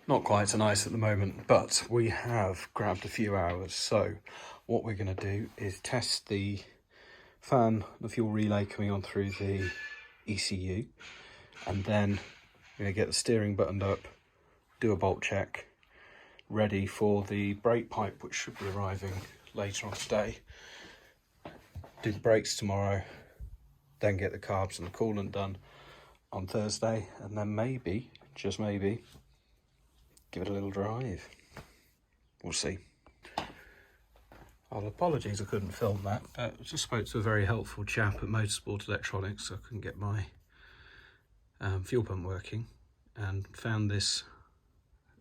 Not quite so nice at the moment, but we have grabbed a few hours. So what we're going to do is test the fan, the fuel relay coming on through the ECU, and then we're going to get the steering buttoned up, do a bolt check, ready for the brake pipe, which should be arriving later on today. Do the brakes tomorrow, then get the carbs and the coolant done on Thursday, and then maybe, just maybe, give it a little drive. We'll see. Well, apologies I couldn't film that. I just spoke to a very helpful chap at Motorsport Electronics. So I couldn't get my fuel pump working, and found this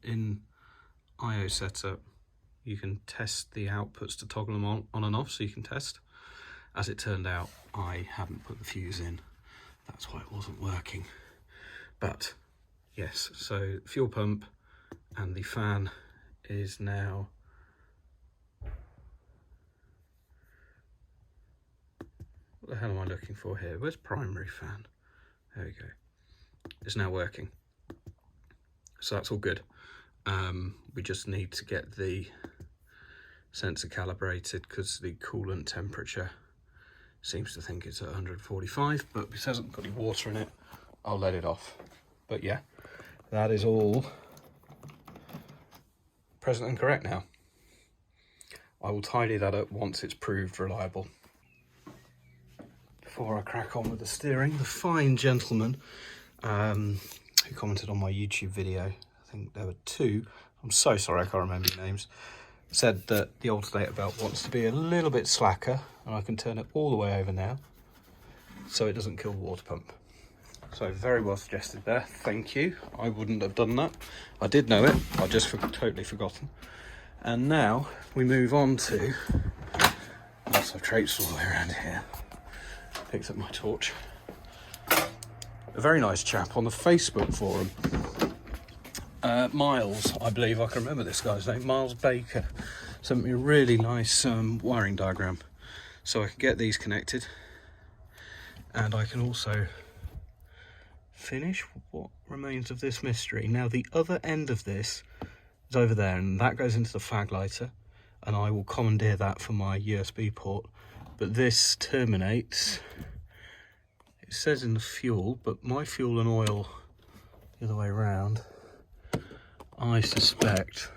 in IO setup. You can test the outputs to toggle them on and off, so you can test. As it turned out, I hadn't put the fuse in. That's why it wasn't working. But yes, so fuel pump and the fan is now what the hell am I looking for here? Where's primary fan? There we go. It's now working. So that's all good. We just need to get the sensor calibrated because the coolant temperature seems to think it's at 145, but if it hasn't got any water in it, I'll let it off. But yeah, that is all present and correct now. I will tidy that up once it's proved reliable. Before I crack on with the steering, the fine gentleman who commented on my YouTube video, I think there were two, I'm so sorry I can't remember your names, said that the alternator belt wants to be a little bit slacker, and I can turn it all the way over now so it doesn't kill the water pump. So very well suggested there, thank you. I wouldn't have done that. I did know it, I just totally forgotten. And now we move on to, once I've traipsed all the way around here, picked up my torch. A very nice chap on the Facebook forum, Miles, I believe, I can remember this guy's name, Miles Baker, sent me a really nice wiring diagram so I can get these connected, and I can also finish what remains of this mystery. Now the other end of this is over there, and that goes into the fag lighter, and I will commandeer that for my USB port, but this terminates, it says in the fuel, but my fuel and oil the other way around, I suspect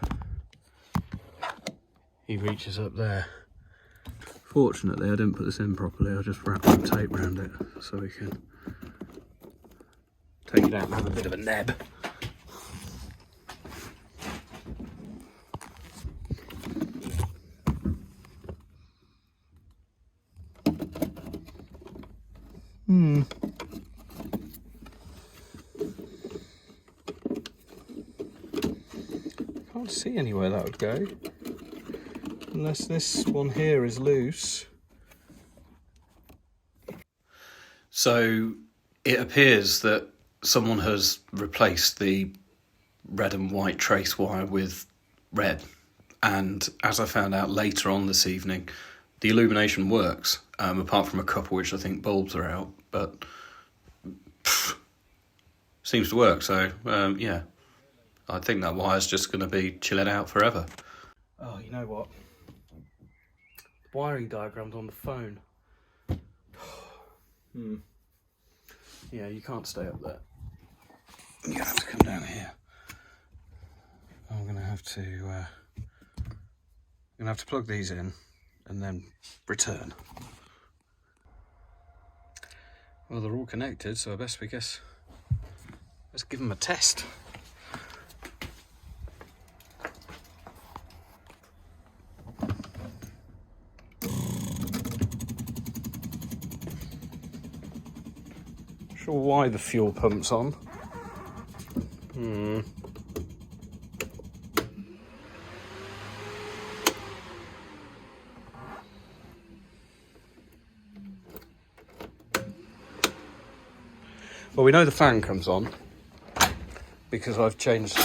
he reaches up there. Fortunately I didn't put this in properly, I just wrapped some tape around it so we can take it out and have a bit of a neb. Can't see anywhere that would go, unless this one here is loose. So it appears that someone has replaced the red and white trace wire with red, and as I found out later on this evening, the illumination works, apart from a couple which I think bulbs are out, but seems to work. So yeah, I think that wire's just going to be chilling out forever. Oh, you know what? Wiring diagram's on the phone. Yeah, you can't stay up there. You're gonna have to come down here. I'm gonna have to plug these in and then return. Well, they're all connected, so I best we guess let's give them a test. Not sure why the fuel pump's on. Well, we know the fan comes on because I've changed,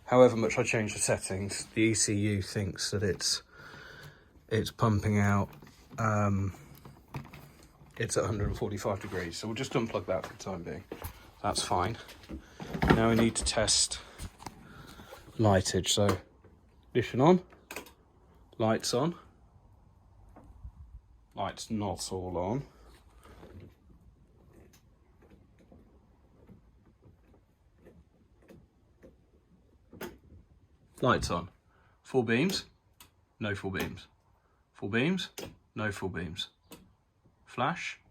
however much I change the settings, the ECU thinks that it's pumping out, it's at 145 degrees, so we'll just unplug that for the time being. That's fine. Now we need to test lightage. So ignition on, lights on, lights not all on. Lights on. Full beams, no full beams. Full beams, no full beams. Flash,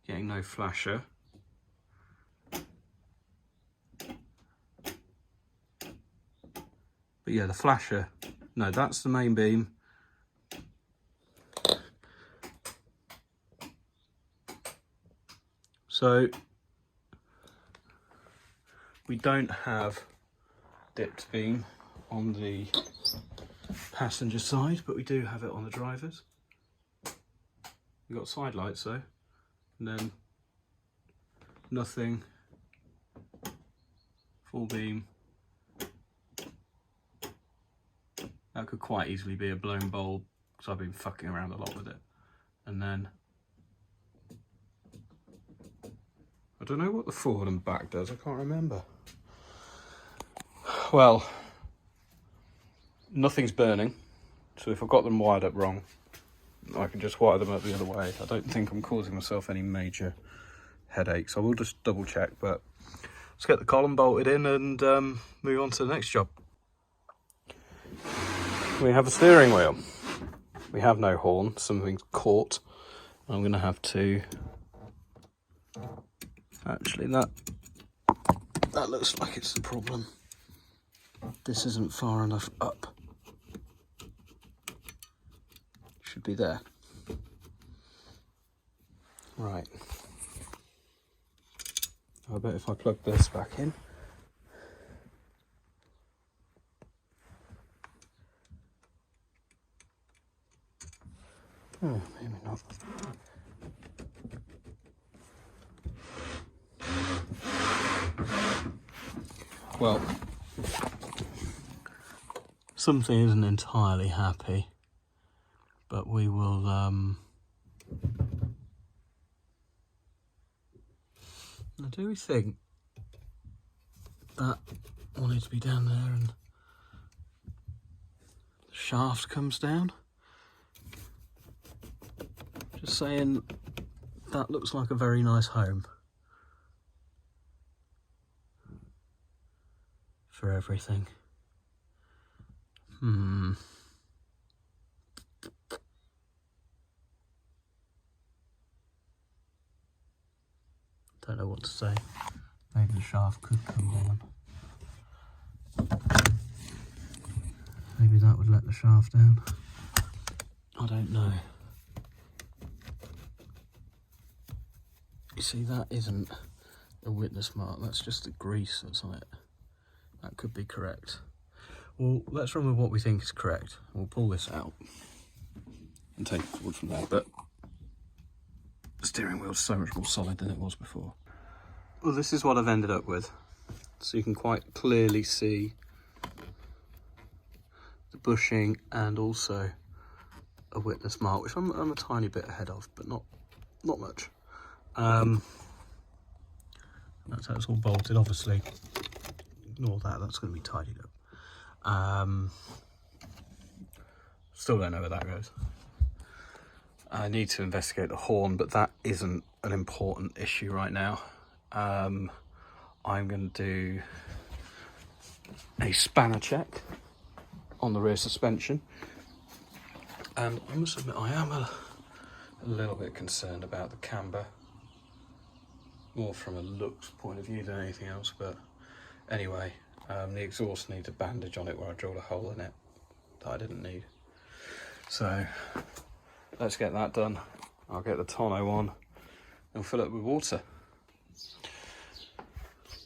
getting no flasher. But yeah, the flasher, no, that's the main beam. So we don't have dipped beam on the passenger side, but we do have it on the driver's. We've got side lights though, and then nothing, full beam. That could quite easily be a blown bulb, because I've been fucking around a lot with it. And then, I don't know what the forward and back does, I can't remember. Well, nothing's burning, so if I've got them wired up wrong, I can just wire them up the other way. I don't think I'm causing myself any major headaches. I will just double check, but let's get the column bolted in and move on to the next job. We have a steering wheel. We have no horn, something's caught. I'm going to have to... Actually, that looks like it's the problem. This isn't far enough up. Should be there. Right. I bet if I plug this back in. Oh, maybe not. Well, something isn't entirely happy, but we will now, do we think that wanted to be down there and the shaft comes down? Just saying, that looks like a very nice home for everything. Don't know what to say. Maybe the shaft could come down. Maybe that would let the shaft down. I don't know. You see, that isn't a witness mark, that's just the grease that's on it. That could be correct. Well, let's run with what we think is correct. We'll pull this out and take it forward from there, but the steering wheel's so much more solid than it was before. Well, this is what I've ended up with. So you can quite clearly see the bushing and also a witness mark, which I'm a tiny bit ahead of, but not much. That's how it's all bolted, obviously. Ignore that, that's going to be tidied up. Still don't know where that goes. I need to investigate the horn, but that isn't an important issue right now. I'm going to do a spanner check on the rear suspension. And I must admit, I am a little bit concerned about the camber. More from a looks point of view than anything else, but anyway, the exhaust needs a bandage on it where I drilled a hole in it that I didn't need. So let's get that done. I'll get the tonneau on and fill it with water.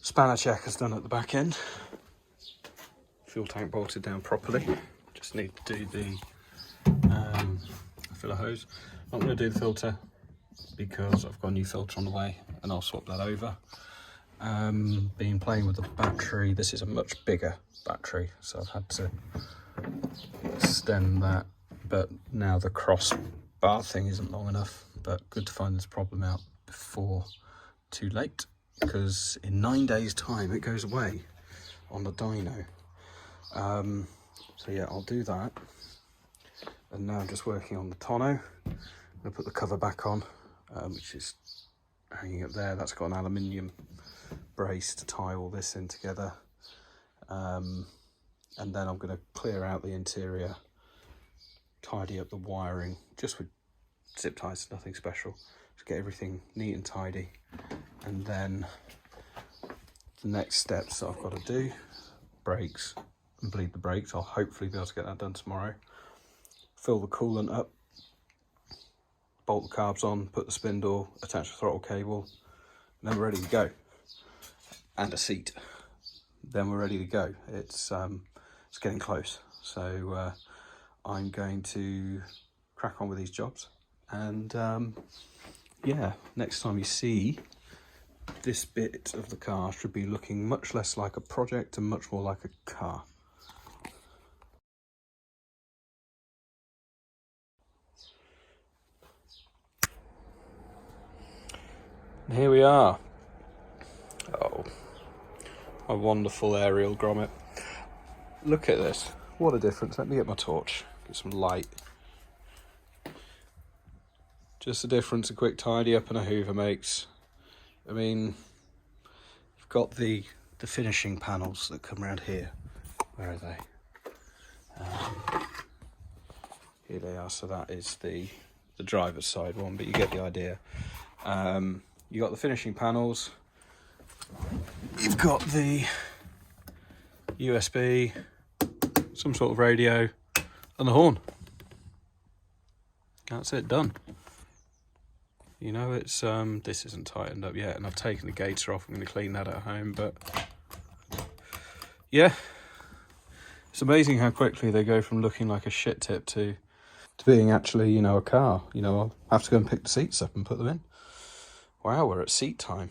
Spanner check is done at the back end. Fuel tank bolted down properly. Just need to do the filler hose. I'm going to do the filter because I've got a new filter on the way and I'll swap that over. Been playing with the battery. This is a much bigger battery, so I've had to extend that, but now the cross bar thing isn't long enough. But good to find this problem out before too late, because in 9 days time it goes away on the dyno. So yeah, I'll do that. And now I'm just working on the tonneau. I'm going to put the cover back on, which is hanging up there. That's got an aluminium brace to tie all this in together. And then I'm going to clear out the interior, tidy up the wiring, just with zip ties, nothing special. Just get everything neat and tidy. And then the next steps that I've got to do, brakes, and bleed the brakes. I'll hopefully be able to get that done tomorrow. Fill the coolant up, bolt the carbs on, put the spindle, attach the throttle cable, and then we're ready to go. And a seat. Then we're ready to go. It's getting close. So I'm going to crack on with these jobs. And yeah, next time you see this bit of the car should be looking much less like a project and much more like a car. And here we are. Oh, a wonderful aerial grommet. Look at this. What a difference. Let me get my torch, get some light. Just the difference a quick tidy up and a hoover makes. I mean, you've got the finishing panels that come around here. Where are they? Here they are. So that is the driver's side one, but you get the idea. You got the finishing panels. You've got the USB, some sort of radio, and the horn. That's it, done. You know, it's this isn't tightened up yet, and I've taken the gaiter off. I'm going to clean that at home, but yeah, it's amazing how quickly they go from looking like a shit tip to being actually, you know, a car. You know, I'll have to go and pick the seats up and put them in. Wow, we're at seat time.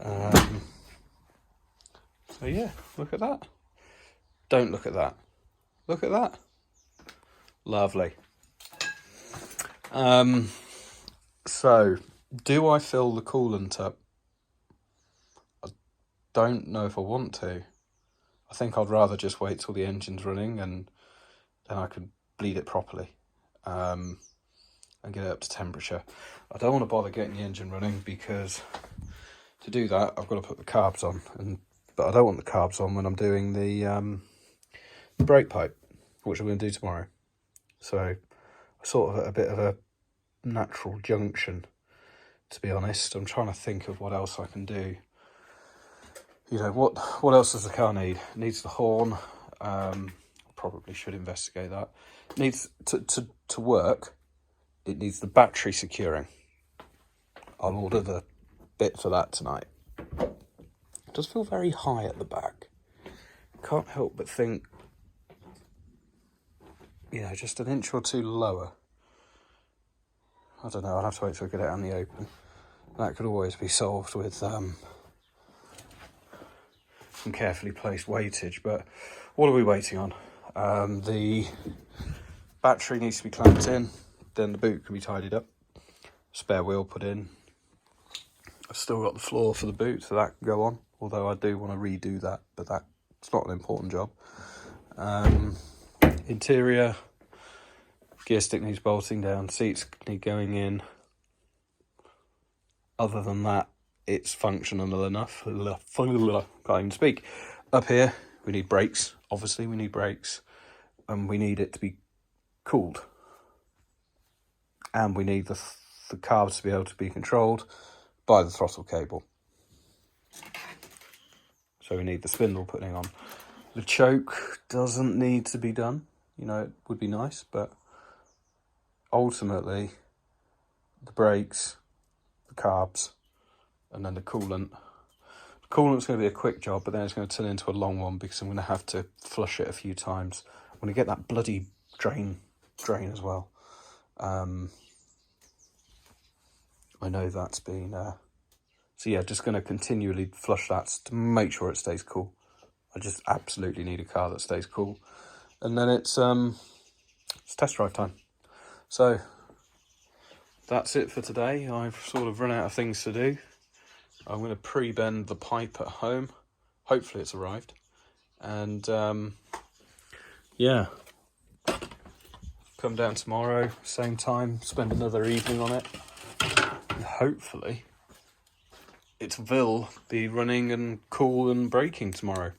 So yeah, look at that. Don't look at that. Look at that. Lovely. So, do I fill the coolant up? I don't know if I want to. I think I'd rather just wait till the engine's running and then I can bleed it properly and get it up to temperature. I don't want to bother getting the engine running because to do that I've got to put the carbs on, but I don't want the carbs on when I'm doing the brake pipe, which I'm going to do tomorrow. So sort of at a bit of a natural junction, to be honest. I'm trying to think of what else I can do. You know, what else does the car need? It needs the horn. Probably should investigate that. It needs to work. It needs the battery securing. I'll order the bit for that tonight. It does feel very high at the back. Can't help but think, you know, just an inch or two lower. I don't know, I'll have to wait till I get it out in the open. That could always be solved with some carefully placed weightage, but what are we waiting on? The battery needs to be clamped in, then the boot can be tidied up, spare wheel put in. I've still got the floor for the boot, so that can go on, although I do want to redo that, but that's not an important job. Interior, gear stick needs bolting down, seats need going in. Other than that, it's functional enough. Can't even speak. Up here, we need brakes. Obviously, we need brakes, and we need it to be cooled. And we need the carbs to be able to be controlled by the throttle cable. So we need the spindle putting on. The choke doesn't need to be done. You know, it would be nice, but ultimately, the brakes, the carbs, and then the coolant. The coolant's going to be a quick job, but then it's going to turn into a long one because I'm going to have to flush it a few times. I'm going to get that bloody drain as well. I know that's been... so yeah, just going to continually flush that to make sure it stays cool. I just absolutely need a car that stays cool. And then it's test drive time. So that's it for today. I've sort of run out of things to do. I'm going to pre-bend the pipe at home. Hopefully it's arrived. And yeah, come down tomorrow, same time, spend another evening on it, and hopefully it will be running and cool and braking tomorrow.